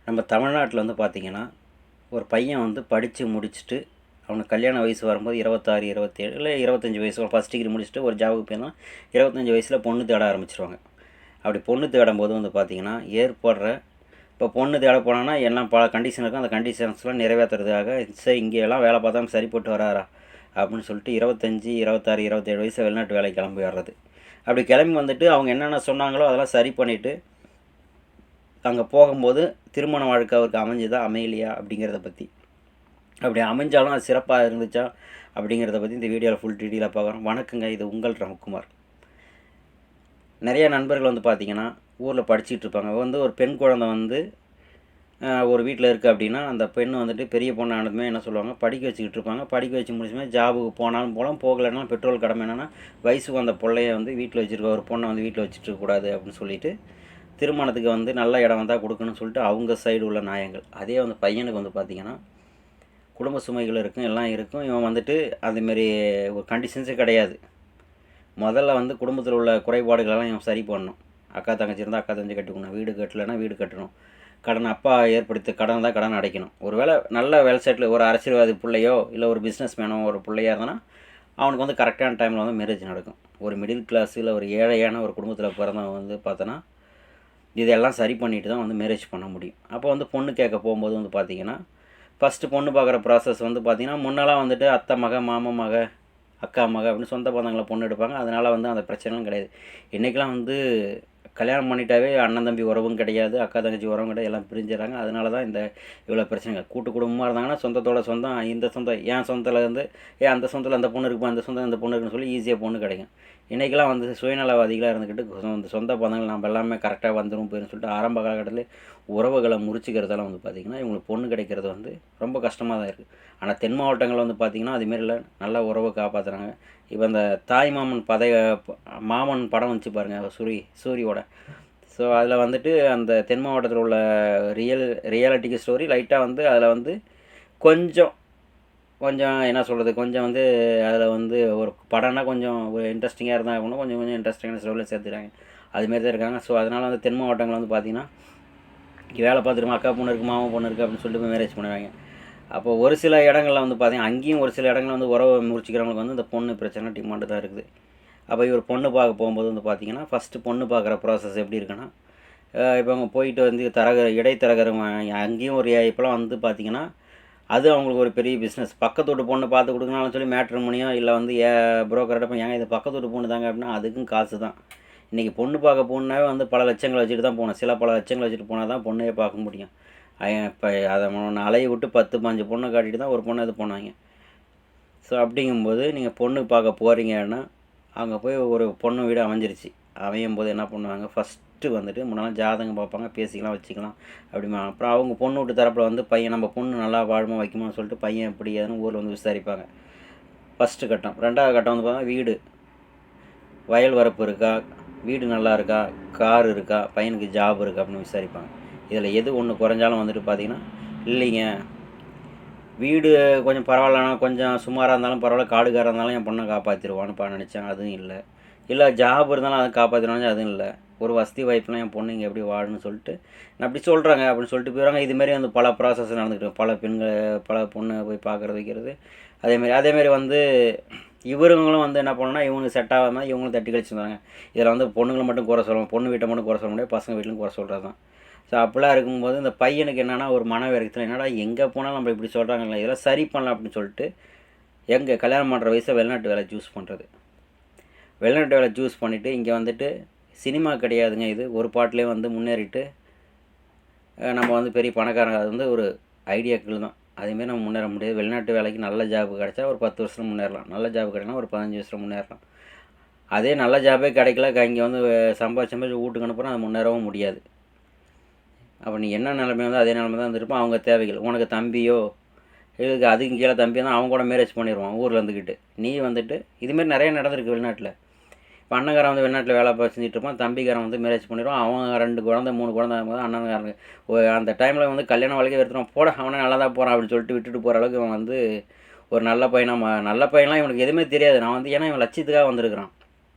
நம்ம தமிழ்நாட்டில் வந்து பார்த்திங்கன்னா ஒரு பையன் வந்து படித்து முடிச்சுட்டு அவனுக்கு கல்யாண வயசு வரும்போது 26 27 இல்லை 25 வயசு ஃபஸ்ட் டிகிரி முடிச்சுட்டு ஒரு ஜாபுக்கு போயிருந்தான். 25 வயசில் பொண்ணு தேட ஆரம்பிச்சிருவாங்க. அப்படி பொண்ணு தேடும் போது வந்து பார்த்திங்கன்னா ஏற்படுற இப்போ பொண்ணு தேட போனான்னா எல்லாம் பல கண்டிஷன் இருக்கும். அந்த கண்டிஷன்ஸ்லாம் நிறைவேற்றுறதுக்காக சரி இங்கேயெல்லாம் வேலை பார்த்தா சரிப்பட்டு வராரா அப்படின்னு சொல்லிட்டு 25 26 27 வயசு வெளிநாட்டு வேலைக்கு கிளம்பி வர்றது. அப்படி கிளம்பி வந்துட்டு அவங்க என்னென்ன சொன்னாங்களோ அதெல்லாம் சரி பண்ணிவிட்டு அங்கே போகும்போது திருமண வாழ்க்கை அவருக்கு அமைஞ்சுதா அமையலையா அப்படிங்கிறத பற்றி, அப்படி அமைஞ்சாலும் அது சிறப்பாக இருந்துச்சா அப்படிங்கிறத பற்றி இந்த வீடியோவில் ஃபுல் டீட்டெயிலாக பார்க்குறோம். வணக்கங்க, இது உங்கள் ரமக்குமார். நிறைய நண்பர்கள் வந்து பார்த்திங்கன்னா ஊரில் படிச்சுட்டு இருப்பாங்க. வந்து ஒரு பெண் குழந்தை வந்து ஒரு வீட்டில் இருக்குது அப்படின்னா அந்த பெண் வந்துட்டு பெரிய பொண்ணு ஆனதுமே என்ன சொல்லுவாங்க, படிக்க வச்சுக்கிட்டு இருப்பாங்க. படிக்க வச்சு முடிச்சுமே ஜாபுக்கு போனாலும் போகலாம், போகலைன்னா பெட்ரோல் கடமை என்னென்னா வயசுக்கு அந்த பிள்ளைய வந்து வீட்டில் வச்சுருக்க ஒரு பொண்ணை வந்து வீட்டில் வச்சுட்டு இருக்கக்கூடாது அப்படின்னு சொல்லிட்டு திருமணத்துக்கு வந்து நல்ல இடம் வந்தால் கொடுக்கணும்னு சொல்லிட்டு அவங்க சைடு உள்ள நியாயங்கள். அதே வந்து பையனுக்கு வந்து பார்த்திங்கன்னா குடும்ப சுமைகள் இருக்கும், எல்லாம் இருக்கும். இவன் வந்துட்டு அதுமாரி ஒரு கண்டிஷன்ஸே கிடையாது. முதல்ல வந்து குடும்பத்தில் உள்ள குறைபாடுகளெல்லாம் இவன் சரி பண்ணணும். அக்கா தங்கச்சி இருந்தால் அக்கா தங்கச்சி கட்டிக்கணும், வீடு கட்டலைன்னா வீடு கட்டணும், கடன் அப்பா ஏற்படுத்தி கடன் தான் கடன் அடைக்கணும். ஒரு வேளை நல்ல வேலை செட்டில் ஒரு அரசியல்வாதி பிள்ளையோ இல்லை ஒரு பிஸ்னஸ் மேனோ ஒரு பிள்ளையாக இருந்தானா அவனுக்கு வந்து கரெக்டான டைமில் வந்து மேரேஜ் நடக்கும். ஒரு மிடில் கிளாஸ் இல்லை ஒரு ஏழையான ஒரு குடும்பத்தில் பிறந்தவன் வந்து பார்த்தோன்னா இதெல்லாம் சரி பண்ணிட்டு தான் வந்து மேரேஜ் பண்ண முடியும். அப்போ வந்து பொண்ணு கேட்க போகும்போது வந்து பார்த்திங்கன்னா ஃபஸ்ட்டு பொண்ணு பார்க்குற ப்ராசஸ் வந்து பார்த்திங்கன்னா முன்னெல்லாம் வந்துட்டு அத்தை மக, மாமன் மக, அக்கா மக அப்படின்னு சொந்த பந்தங்களை பொண்ணு எடுப்பாங்க. அதனால் வந்து அந்த பிரச்சனையும் கிடையாது. இன்றைக்கெலாம் வந்து கல்யாணம் பண்ணிட்டாவே அண்ணன் தம்பி உறவும் கிடையாது, அக்கா தங்கச்சி உறவும் கிடையாது, எல்லாம் பிரிஞ்சிடறாங்க. அதனால தான் இந்த இவ்வளோ பிரச்சனைகள். கூட்டு குடும்பமாக இருந்தாங்கன்னா சொந்தத்தோட சொந்தம், இந்த சொந்தம் என் சொந்தத்தில் இருந்து அந்த சொந்தத்தில் அந்த பொண்ணு இருக்குப்பா, அந்த சொந்தம் அந்த பொண்ணு இருக்குன்னு சொல்லி ஈஸியாக பொண்ணு கிடைக்கும். இன்றைக்கெல்லாம் வந்து சுயநலவாதிகளாக இருந்துக்கிட்டு சொந்த பந்தங்கள் நம்ம எல்லாமே கரெக்டாக வந்துடும் போயின்னு சொல்லிட்டு ஆரம்ப காலகட்டத்தில் உறவுகளை முறிச்சிக்கிறதால வந்து பார்த்திங்கன்னா இவங்களுக்கு பொண்ணு கிடைக்கிறது வந்து ரொம்ப கஷ்டமாக தான் இருக்குது. ஆனால் தென் மாவட்டங்களில் வந்து பார்த்திங்கன்னா அதுமாரி இல்லை, நல்ல உறவை காப்பாற்றுறாங்க. இப்போ இந்த தாய் மாமன் மாமன் படம் வந்துச்சு பாருங்கள், சூரியோட. ஸோ அதில் வந்துட்டு அந்த தென் மாவட்டத்தில் உள்ள ரியாலிட்டிக்கு ஸ்டோரி லைட்டாக வந்து அதில் வந்து கொஞ்சம் கொஞ்சம் என்ன சொல்கிறது, கொஞ்சம் வந்து அதில் வந்து ஒரு படம்னா கொஞ்சம் ஒரு இன்ட்ரெஸ்டிங்காக இருந்தால் கூட கொஞ்சம் கொஞ்சம் இன்ட்ரெஸ்டிங்கான ஸ்டோரியில் சேர்த்துக்கிறாங்க. அதுமாரி தான் இருக்காங்க. ஸோ அதனால் வந்து தென் மாவட்டங்கள் வந்து பார்த்திங்கன்னா வேலை பார்த்துருமா அக்கா பொண்ணு இருக்குது, மாமா பொண்ணு இருக்குது அப்படின்னு சொல்லிட்டு போய் மேரேஜ் பண்ணுவாங்க. அப்போ ஒரு சில இடங்களில் வந்து பார்த்திங்கன்னா அங்கேயும் ஒரு சில இடங்களில் வந்து உறவை முறிச்சிக்கிறவங்களுக்கு வந்து இந்த பொண்ணு பிரச்சனை டிமாண்டு தான் இருக்குது. அப்போ இவர் பொண்ணு பார்க்க போகும்போது வந்து பார்த்திங்கன்னா ஃபஸ்ட்டு பொண்ணு பார்க்குற ப்ராசஸ் எப்படி இருக்குன்னா, இப்போ அவங்க போயிட்டு வந்து இடைத்தரகர் அங்கேயும் ஒரு இப்போலாம் வந்து பார்த்திங்கன்னா அது அவங்களுக்கு ஒரு பெரிய பிஸ்னஸ். பக்கத்து வீட்டு பொண்ணு பார்த்து கொடுக்கணும்னு சொல்லி மேட்ரிமோனியோ இல்லை வந்து புரோக்கர்கிட்ட போய் ஏங்க இது பக்கத்து வீட்டு பொண்ணு தாங்க அப்படின்னா அதுக்கும் காசு தான். இன்றைக்கி பொண்ணு பார்க்க போகணுன்னாவே வந்து பல லட்சங்கள் வச்சுட்டு தான் போகணும். பல லட்சங்கள் வச்சுட்டு போனால் தான் பொண்ணையே பார்க்க முடியும். இப்போ அதை அலைய விட்டு 10 15 பொண்ணை காட்டிட்டு தான் ஒரு பொண்ணை இது போனாங்க. ஸோ அப்படிங்கும்போது நீங்கள் பொண்ணு பார்க்க போகிறீங்கன்னா அங்கே போய் ஒரு பொண்ணு வீடு அமைஞ்சிருச்சு. அமையும் போது என்ன பண்ணுவாங்க, ஃபஸ்ட்டு வந்துட்டு முன்னெல்லாம் ஜாதகம் பார்ப்பாங்க, பேசிக்கலாம் வச்சுக்கலாம் அப்படிமா. அப்புறம் அவங்க பொண்ணு வீட்டு தரப்பில் வந்து பையன் நம்ம பொண்ணு நல்லா வாழுமா வைக்குமான்னு சொல்லிட்டு பையன் எப்படி ஏதுன்னு ஊரில் வந்து விசாரிப்பாங்க. ஃபஸ்ட்டு கட்டம். ரெண்டாவது கட்டம் வந்து பார்த்தா வீடு, வயல் வரப்பு இருக்கா, வீடு நல்லா இருக்கா, கார் இருக்கா, பையனுக்கு ஜாப் இருக்கா அப்படின்னு விசாரிப்பாங்க. இதில் எது ஒன்று குறைஞ்சாலும் வந்துட்டு பார்த்திங்கன்னா இல்லைங்க வீடு கொஞ்சம் பரவாயில்லனா கொஞ்சம் சுமாராக இருந்தாலும் பரவாயில்ல, காடுகாராக இருந்தாலும் என் பொண்ணை காப்பாற்றிடுவான்னு நினச்சேன், அதுவும் இல்லை. இல்லை ஜாப் இருந்தாலும் அதை காப்பாற்றிடுவாங்க, அதுவும் இல்லை. ஒரு வசதி வாய்ப்புலாம் என் பொண்ணு இங்கே எப்படி வாழணும்னு சொல்லிட்டு நான் அப்படி சொல்கிறாங்க அப்படின்னு சொல்லிட்டு போயிடுறாங்க. இதுமாரி வந்து பல ப்ராசஸ் நடந்துக்கிட்டு பல பெண்கள் பல பொண்ணை போய் பார்க்குறது வைக்கிறது. அதேமாரி வந்து இவருங்களும் வந்து என்ன பண்ணணும்னா இவங்களுக்கு செட் ஆகாமல் இவங்களும் தட்டி கழிச்சுருந்தாங்க. இதில் வந்து பொண்ணுங்களை மட்டும் குறை சொல்லுவோம், பொண்ணு வீட்டை மட்டும் குறை சொல்ல முடியாது, பசங்க வீட்டிலும் குறை சொல்கிறது தான். ஸோ அப்படிலாம் இருக்கும்போது இந்த பையனுக்கு என்னென்னா ஒரு மன விரக்தியில் என்னடா எங்கே போனாலும் நம்ம இப்படி சொல்கிறாங்கல்ல, இதெல்லாம் சரி பண்ணலாம் அப்படின்னு சொல்லிட்டு எங்கே கல்யாணம் பண்ணுற வயசை வெளிநாட்டு வேலை சூஸ் பண்ணுறது. வெளிநாட்டு வேலை சூஸ் பண்ணிவிட்டு இங்கே வந்துட்டு சினிமா கிடையாதுங்க, இது ஒரு பாட்டிலே வந்து முன்னேறிட்டு நம்ம வந்து பெரிய பணக்காரங்க, அது வந்து ஒரு ஐடியாக்கள் தான். அதேமாரி நம்ம முன்னேற முடியாது. வெளிநாட்டு வேலைக்கு நல்ல ஜாப் கிடச்சா ஒரு 10 வருஷத்தில் முன்னேறலாம், நல்ல ஜாப் கிடைக்கனா ஒரு 15 வருஷத்தில் முன்னேறலாம். அதே நல்ல ஜாபே கிடைக்கல, இங்கே வந்து சம்பாதிச்சு வீட்டுக்கு அனுப்புகிறோம், அது முன்னேறவும் முடியாது. அப்போ நீ என்ன நிலைமை வந்து அதே நிலைமை தான் இருந்திருப்போம். அவங்க தேவைகள் உனக்கு தம்பியோ இதுக்கு அதுக்கு கீழே தம்பி தான் அவங்க கூட மேரேஜ் பண்ணிடுவான் ஊரில் இருந்துக்கிட்டு. நீ வந்துட்டு இதுமாரி நிறைய நடந்திருக்கு வெளிநாட்டில். இப்போ அண்ணங்காரன் வந்து வெளிநாட்டில் வேலை செஞ்சுட்டு இருப்பான், தம்பிக்காரன் வந்து மேரேஜ் பண்ணிடுவான். அவன் 2 குழந்தை 3 குழந்தை போது அண்ணன்காரங்க அந்த டைமில் வந்து கல்யாணம் வாழ்க்கை எடுத்துருவான், போட அவனே நல்லா தான் போகிறான் அப்படின்னு சொல்லிட்டு விட்டுட்டு போகிற அளவுக்கு இவன் வந்து ஒரு நல்ல பையன்லாம் இவனுக்கு எதுவுமே தெரியாது. நான் வந்து ஏன்னா இவன் லட்சியத்துக்காக வந்திருக்கிறான்.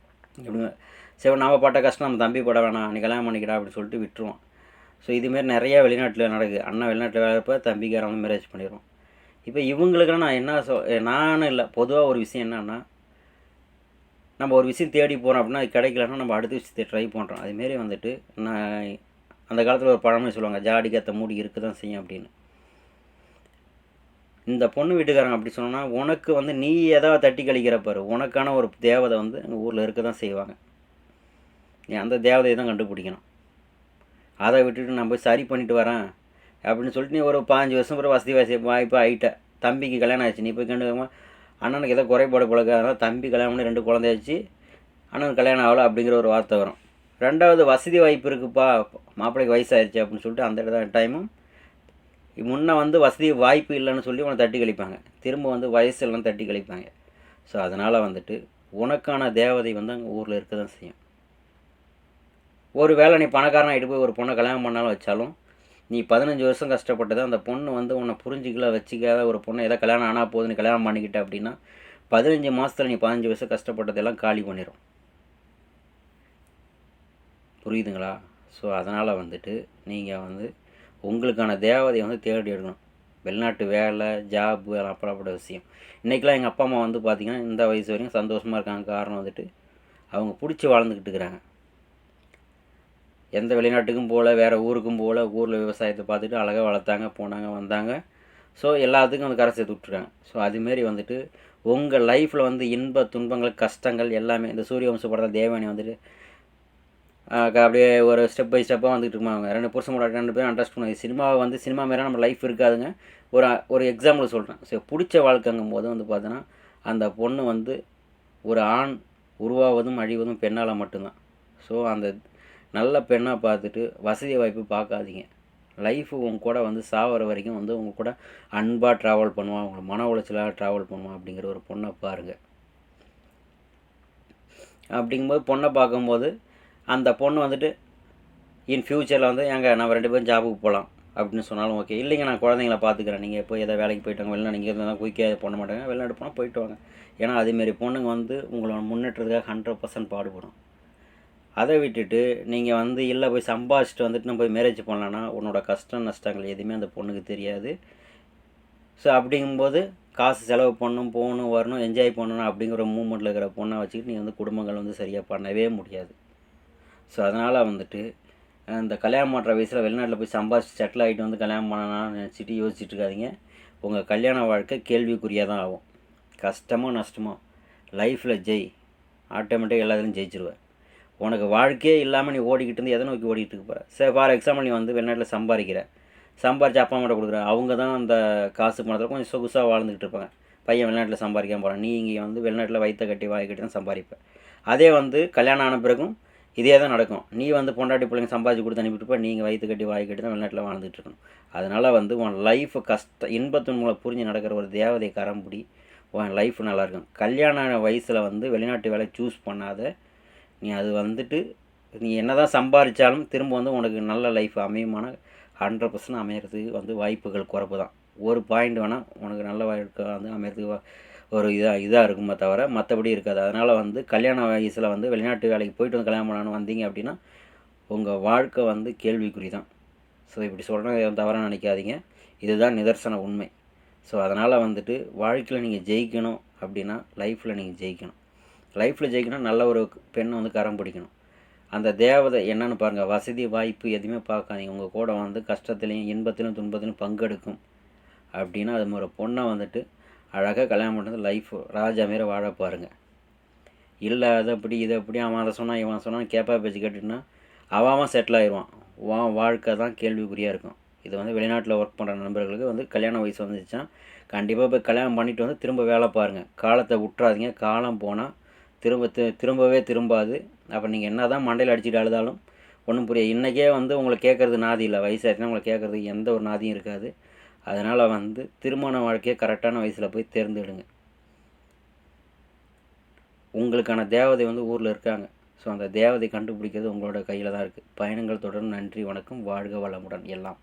இப்படி சரி நம்ம பட்ட கஷ்டம் நம்ம தம்பி பட வேணாம், நீ கல்யாணம் பண்ணிக்கிடா அப்படின்னு சொல்லிட்டு விட்டுருவான். ஸோ இதுமாரி நிறையா வெளிநாட்டில் நடக்குது. அண்ணன் வெளிநாட்டில் வேலை இருப்ப தம்பிக்காரன் வந்து மேரேஜ் பண்ணிடுவோம். இப்போ இவங்களுக்கெல்லாம் நான் என்ன நானும் இல்லை, பொதுவாக ஒரு விஷயம் என்னன்னா, நம்ம ஒரு விஷயம் தேடி போகிறோம் அப்படின்னா அது கிடைக்கலன்னா நம்ம அடுத்த விஷயத்தை ட்ரை பண்ணுறோம். அதுமாரி வந்துட்டு நான் அந்த காலத்தில் ஒரு பழமொழி சொல்லுவாங்க, ஜாடிக்கு ஏற்ற மூடி இருக்க தான் செய்யும் அப்படின்னு. இந்த பொண்ணு வீட்டுக்காரங்க அப்படி சொன்னோன்னா, உனக்கு வந்து நீ எதாவது தட்டி கழிக்கிற பாரு, உனக்கான ஒரு தேவதை வந்து எங்கள் ஊரில் இருக்க தான் செய்வாங்க. நீ அந்த தேவதையை தான் கண்டுபிடிக்கணும். அதை விட்டுட்டு நான் போய் சரி பண்ணிட்டு வரேன் அப்படின்னு சொல்லிட்டு நீ ஒரு 15 வருஷம் பிறகு வசதி வாய்ப்பு ஆகிட்ட. தம்பிக்கு கல்யாணம் ஆச்சு, நீ போய் கண்டுக்காம அண்ணனுக்கு ஏதோ குறைபாடு போலக்க, அதனால் தம்பி கல்யாணம் பண்ணி 2 குழந்தையாச்சு, அண்ணனுக்கு கல்யாணம் ஆகலை அப்படிங்கிற ஒரு வார்த்தை வரும். ரெண்டாவது வசதி வாய்ப்பு இருக்குப்பா, மாப்பிள்ளைக்கு வயசாகிடுச்சு அப்படின்னு சொல்லிட்டு அந்த இடத்துல டைமும் முன்னே வந்து வசதி வாய்ப்பு இல்லைன்னு சொல்லி உன்னை தட்டி கழிப்பாங்க, திரும்ப வந்து வயசு இல்லைன்னு தட்டி கழிப்பாங்க. ஸோ அதனால் வந்துட்டு உனக்கான தேவதை வந்து அங்கே ஊரில் இருக்க தான் செய்யும். ஒரு வேளை நீ பணக்காரன் ஆகிட்டு போய் ஒரு பொண்ணை கல்யாணம் பண்ணாலும் வச்சாலும், நீ 15 வருஷம் கஷ்டப்பட்டது அந்த பொண்ணு வந்து உன்னை புரிஞ்சிக்கல வச்சிக்காத ஒரு பொண்ணை ஏதோ கல்யாணம் ஆனால் போதும் நீ கல்யாணம் பண்ணிக்கிட்ட அப்படின்னா 15 மாதத்தில் நீ 15 வருஷம் கஷ்டப்பட்டதெல்லாம் காலி பண்ணிடும். புரியுதுங்களா? ஸோ அதனால் வந்துட்டு நீங்கள் வந்து உங்களுக்கான தேவதையை வந்து தேடி எடுக்கணும். வெளிநாட்டு வேலை, ஜாப்பு அப்புறப்பட்ட விஷயம். இன்றைக்கெலாம் எங்கள் அப்பா அம்மா வந்து பார்த்திங்கன்னா இந்த வயசு வரைக்கும் சந்தோஷமாக இருக்காங்க. காரணம் வந்துட்டு அவங்க பிடிச்சி வாழ்ந்துக்கிட்டு இருக்கிறாங்க. எந்த வெளிநாட்டுக்கும் போகல, வேறு ஊருக்கும் போகல, ஊரில் விவசாயத்தை பார்த்துட்டு அழகாக வளர்த்தாங்க, போனாங்க, வந்தாங்க. ஸோ எல்லாத்துக்கும் வந்து கரை சேர்த்து விட்ருக்காங்க. ஸோ அதுமாரி வந்துட்டு உங்கள் லைஃப்பில் வந்து இன்ப துன்பங்கள் கஷ்டங்கள் எல்லாமே இந்த சூரியவம்ச படத்தில் தேவயானி வந்துட்டு அப்படியே ஒரு ஸ்டெப் பை ஸ்டெப்பாக வந்துட்டு இருப்பாங்க. 2 புருஷன் 2 பேரும் அண்டர்ஸ்ட் பண்ணுவாங்க. சினிமாவை வந்து சினிமா மாரி நம்ம லைஃப் இருக்காதுங்க. ஒரு எக்ஸாம்பிள் சொல்கிறேன். ஸோ பிடிச்ச வாழ்க்கைங்கும் போது வந்து பார்த்தோன்னா அந்த பொண்ணு வந்து ஒரு ஆண் உருவாவதும் அழிவதும் பெண்ணால் மட்டும்தான். ஸோ அந்த நல்ல பெண்ணாக பார்த்துட்டு வசதி வாய்ப்பு பார்க்காதீங்க. லைஃபு உங்க கூட வந்து சாகிற வரைக்கும் வந்து உங்கள் கூட அன்பாக ட்ராவல் பண்ணுவான், உங்களை மன உளைச்சலாக ட்ராவல் பண்ணுவான் அப்படிங்கிற ஒரு பொண்ணை பாருங்கள். அப்படிங்கும்போது பொண்ணை பார்க்கும்போது அந்த பொண்ணு வந்துட்டு இன் ஃப்யூச்சரில் வந்து நம்ம 2 பேரும் ஜாபுக்கு போகலாம் அப்படின்னு சொன்னாலும் ஓகே. இல்லைங்க நான் குழந்தைங்கள பார்த்துக்கிறேன், நீங்கள் போய் எதாவது வேலைக்கு போயிட்டாங்க, வெளிநாடு நீங்கள் இருந்தால் குயிக்காக பண்ண மாட்டாங்க, வெளிநாடு போனால் போயிட்டு வாங்க. ஏன்னா அதேமாரி பொண்ணுங்க வந்து உங்களோட முன்னேற்றத்துக்காக 100% பாடுபடும். அதை விட்டுட்டு நீங்கள் வந்து இல்லை போய் சம்பாதிச்சிட்டு வந்துட்டு நம்ம போய் மேரேஜ் பண்ணலான்னா உன்னோட கஷ்டம் நஷ்டங்கள் எதுவுமே அந்த பொண்ணுக்கு தெரியாது. ஸோ அப்படிங்கும்போது காசு செலவு பண்ணணும், போகணும், வரணும், என்ஜாய் பண்ணணும் அப்படிங்கிற மூமெண்ட்டில் இருக்கிற பொண்ணை வச்சுக்கிட்டு நீங்கள் வந்து குடும்பங்கள் வந்து சரியாக பண்ணவே முடியாது. ஸோ அதனால் வந்துட்டு இந்த கல்யாணம் பண்ணுற வயசில் வெளிநாட்டில் போய் சம்பாதிச்சு செட்டில் ஆகிட்டு வந்து கல்யாணம் பண்ணலாம்னு நினச்சிட்டு யோசிச்சுட்டு இருக்காதிங்க. உங்கள் கல்யாண வாழ்க்கை கேள்விக்குறியாக தான் ஆகும். கஷ்டமோ நஷ்டமோ லைஃப்பில் ஆட்டோமேட்டிக்காக எல்லாத்துலையும் ஜெயிச்சிருவேன். உனக்கு வாழ்க்கையே இல்லாமல் நீ ஓடிக்கிட்டு இருந்து எதை நோக்கி ஓடிக்கிட்டு இருக்க போகிற? சரி, ஃபார் எக்ஸாம்பிள் நீ வந்து வெளிநாட்டில் சம்பாரித்து அப்பா அம்மாட்ட கொடுக்குற, அவங்க தான் அந்த காசு பணத்தில் கொஞ்சம் சொகுசாக வாழ்ந்துக்கிட்டு இருப்பாங்க. பையன் வெளிநாட்டில் சம்பாதிக்காமல் போகிறான், நீ இங்கே வந்து வெளிநாட்டில் வயிற்ற கட்டி வாய் கட்டி தான் சம்பாதிப்பேன். அதே வந்து கல்யாணம் ஆன பிறகும் இதே தான் நடக்கும். நீ வந்து பொண்டாட்டி பிள்ளைங்க சம்பாதிச்சு கொடுத்து அனுப்பிட்டுப்பா, நீங்கள் வயிற்று கட்டி வாய் கட்டி தான் வெளிநாட்டில் வாழ்ந்துட்டு இருக்கணும். அதனால் வந்து உன் லைஃப் இன்பத்தின் மூலம் புரிஞ்சு நடக்கிற ஒரு தேவதை கரம்புடி, உன் லைஃப் நல்லாயிருக்கும். கல்யாண வயசில் வந்து வெளிநாட்டு வேலை சூஸ் பண்ணாத. நீ அது வந்துட்டு நீ என்ன தான் சம்பாதிச்சாலும் திரும்ப வந்து உனக்கு நல்ல லைஃப் அமையுமான 100% அமையிறதுக்கு வந்து வாய்ப்புகள் குறைப்பு தான். ஒரு பாயிண்ட் வேணால் உனக்கு நல்ல வாழ்க்கை வந்து அமையிறதுக்கு ஒரு இதாக இருக்குமே தவிர மற்றபடி இருக்காது. அதனால் வந்து கல்யாண வயசில் வந்து வெளிநாட்டு வேலைக்கு போயிட்டு வந்து கல்யாணம் பண்ணான்னு வந்தீங்க அப்படின்னா உங்கள் வாழ்க்கை வந்து கேள்விக்குறி தான். ஸோ இப்படி சொல்கிறேன் தவறாக நினைக்காதீங்க, இதுதான் நிதர்சன உண்மை. ஸோ அதனால் வந்துட்டு வாழ்க்கையில் நீங்கள் ஜெயிக்கணும் அப்படின்னா லைஃப்பில் நீங்கள் ஜெயிக்கணும். லைஃப்பில் ஜெயிக்கணும், நல்ல ஒரு பெண்ணை வந்து கரம் பிடிக்கணும். அந்த தேவதை என்னென்னு பாருங்கள். வசதி வாய்ப்பு எதுவுமே பார்க்காதீங்க. உங்கள் கூட வந்து கஷ்டத்துலேயும் இன்பத்திலும் துன்பத்திலும் பங்கெடுக்கும் அப்படின்னா அது ஒரு பொண்ணை வந்துட்டு அழகாக கல்யாணம் பண்ணுறது லைஃப் ராஜா மாரி வாழ பாருங்கள். இல்லை அதை அப்படி இதை அப்படி அவன் அதை சொன்னான் இவன் சொன்னான்னு கேப்பா பேச்சு கேட்டுன்னா அவன் செட்டில் ஆயிடுவான். வாழ்க்கை தான் கேள்விக்குறியாக இருக்கும். இது வந்து வெளிநாட்டில் ஒர்க் பண்ணுற நண்பர்களுக்கு வந்து கல்யாண வயசு வந்துச்சுன்னா கண்டிப்பாக போய் கல்யாணம் பண்ணிவிட்டு வந்து திரும்ப வேலை பாருங்கள். காலத்தை விட்டுறாதீங்க. காலம் போனால் திரும்பவே திரும்பாது. அப்புறம் நீங்கள் என்ன தான் மண்டையில் அடிச்சுட்டு அழுதாலும் ஒன்றும் புரியாது. இன்றைக்கே வந்து உங்களை கேட்குறது நாதி இல்லை, வயசாச்சுன்னா உங்களை கேட்குறதுக்கு எந்த ஒரு நாதியும் இருக்காது. அதனால் வந்து திருமண வாழ்க்கையை கரெக்டான வயசில் போய் தேர்ந்தெடுங்க. உங்களுக்கான தேவதை வந்து ஊரில் இருக்காங்க. ஸோ அந்த தேவதை கண்டுபிடிக்கிறது உங்களோட கையில் தான் இருக்குது. பயணங்கள் தொடரும். நன்றி, வணக்கம், வாழ்க வளமுடன் எல்லாம்.